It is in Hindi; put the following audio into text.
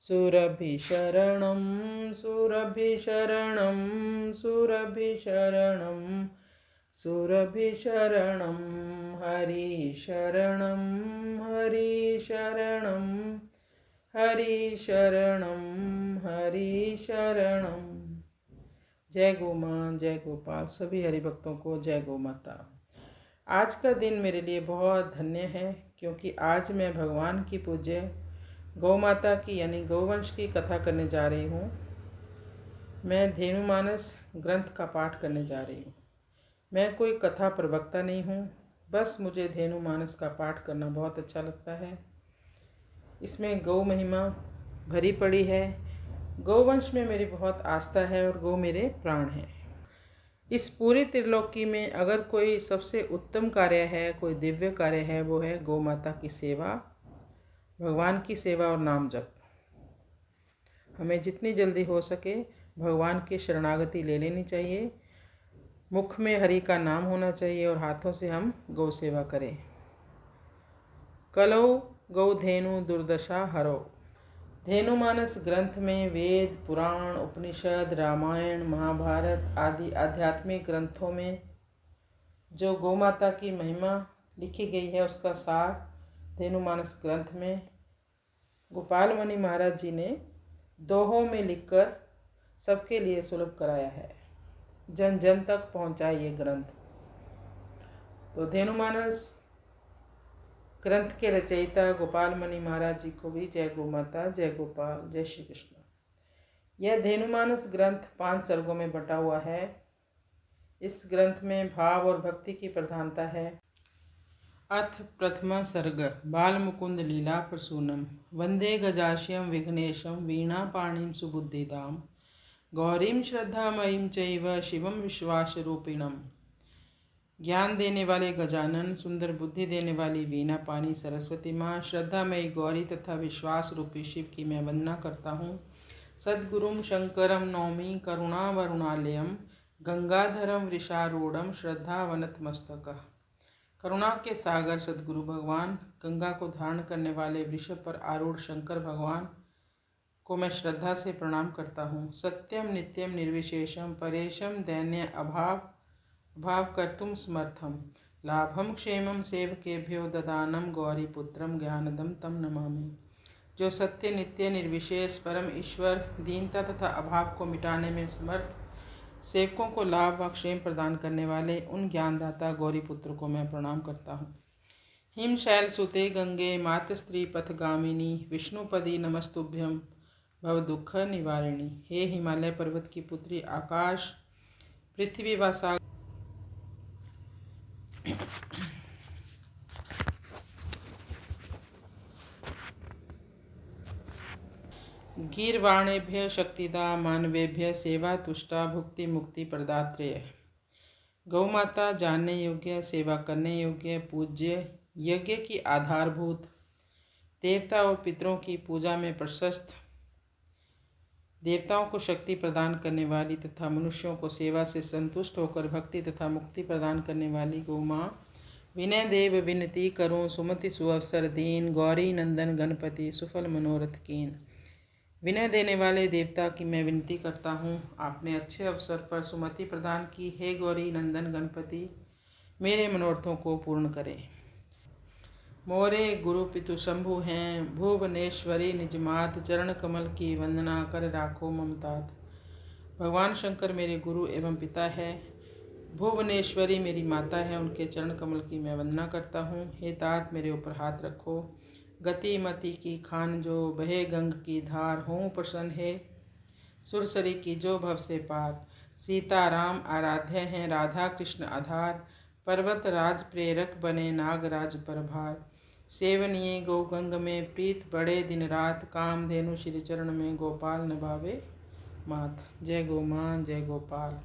सुरभिशरणं सुरभिशरणं सुरभिशरणं सुरभिशरणं हरिशरणं हरिशरणं हरिशरणं हरिशरणं। जय गौ माँ, जय गोपाल। सभी हरिभक्तों को जय गौ माता। आज का दिन मेरे लिए बहुत धन्य है, क्योंकि आज मैं भगवान की पूज्य गौ माता की यानी गौवंश की कथा करने जा रही हूँ। मैं धेनुमानस ग्रंथ का पाठ करने जा रही हूँ। मैं कोई कथा प्रवक्ता नहीं हूँ, बस मुझे धेनुमानस का पाठ करना बहुत अच्छा लगता है। इसमें गौ महिमा भरी पड़ी है। गौवंश में मेरी बहुत आस्था है और गौ मेरे प्राण हैं। इस पूरी त्रिलोकी में अगर कोई सबसे उत्तम कार्य है, कोई दिव्य कार्य है, वो है गौ माता की सेवा, भगवान की सेवा और नाम जप। हमें जितनी जल्दी हो सके भगवान की शरणागति ले लेनी चाहिए। मुख में हरि का नाम होना चाहिए और हाथों से हम गौ सेवा करें। कलौ गौ धेनु दुर्दशा हरो। धेनुमानस ग्रंथ में वेद, पुराण, उपनिषद, रामायण, महाभारत आदि आध्यात्मिक ग्रंथों में जो गौ माता की महिमा लिखी गई है, उसका सार धेनुमानस ग्रंथ में गोपाल मणि महाराज जी ने दोहों में लिखकर सबके लिए सुलभ कराया है। जन जन तक पहुँचा ये ग्रंथ। तो धेनुमानस ग्रंथ के रचयिता गोपाल मणि महाराज जी को भी जय गौ माता, जय गोपाल, जय श्री कृष्ण। यह धेनुमानस ग्रंथ 5 सर्गों में बटा हुआ है। इस ग्रंथ में भाव और भक्ति की प्रधानता है। अथ प्रथमा सर्ग। बाल मुकुंद लीला प्रसूनम वंदे गजाश्यम विघ्नेशम वीणापाणिं सुबुद्धिदाम गौरीं श्रद्धामयीं चैव शिवम विश्वासरूपिणम। ज्ञान देने वाले गजानन, सुंदर बुद्धि देने वाली वीणा पानी सरस्वती माँ, श्रद्धामयी गौरी तथा विश्वास रूपी शिव की मैं वंदना करता हूँ। सद्गुरुम शंकरम नौमी करुणावरुणालयम गंगाधरम वृषारूढ़म श्रद्धावनतमस्तकः। करुणा के सागर सद्गुरु भगवान, गंगा को धारण करने वाले वृषभ पर आरूढ़ शंकर भगवान को मैं श्रद्धा से प्रणाम करता हूँ। सत्यम नित्यम निर्विशेषम परेशम दैन्य अभाव कर्तुम समर्थम लाभम क्षेमम सेवकेभ्यो ददानम गौरीपुत्रम ज्ञानदम तम नमामि। जो सत्य, नित्य, निर्विशेष परम ईश्वर, दीनता तथा अभाव को मिटाने में समर्थ, सेवकों को लाभ व क्षेम प्रदान करने वाले उन ज्ञानदाता गौरीपुत्र को मैं प्रणाम करता हूँ। हिमशैल सुते गंगे मातस्त्री पथगामिनी विष्णुपदी नमस्तुभ्यम भव दुख निवारिणी। हे हिमालय पर्वत की पुत्री, आकाश, पृथ्वी व सागर गीर्वाणेभ्य शक्तिदा मानवेभ्य सेवा तुष्टा भुक्ति मुक्ति प्रदात्रेय। गौ माता जानने योग्य, सेवा करने योग्य, पूज्य, यज्ञ की आधारभूत, देवता और पितरों की पूजा में प्रशस्त, देवताओं को शक्ति प्रदान करने वाली तथा मनुष्यों को सेवा से संतुष्ट होकर भक्ति तथा मुक्ति प्रदान करने वाली गौ माँ, विनय देव विनती करूं सुमति सुअवसर दीन गौरी नंदन गणपति सुफल मनोरथ कीन। विनय देने वाले देवता की मैं विनती करता हूँ, आपने अच्छे अवसर पर सुमति प्रदान की। हे गौरी नंदन गणपति, मेरे मनोरथों को पूर्ण करें। मोरे गुरु पितु शंभु हैं, भुवनेश्वरी निजमात, चरण कमल की वंदना कर राखो ममतात। भगवान शंकर मेरे गुरु एवं पिता है, भुवनेश्वरी मेरी माता है, उनके चरण कमल की मैं वंदना करता हूँ। हे तात, मेरे ऊपर हाथ रखो। गति मति की खान जो बहे गंग की धार, हों प्रसन्न है सुरसरी की जो भव से पार। सीताराम आराध्य हैं, राधा कृष्ण आधार, पर्वत राज प्रेरक बने नागराज पर भार। सेवनीय गौ गंग में प्रीत बड़े दिन रात, कामधेनु श्री चरण में गोपाल नभावे मात। जय गौ माँ, जय गोपाल।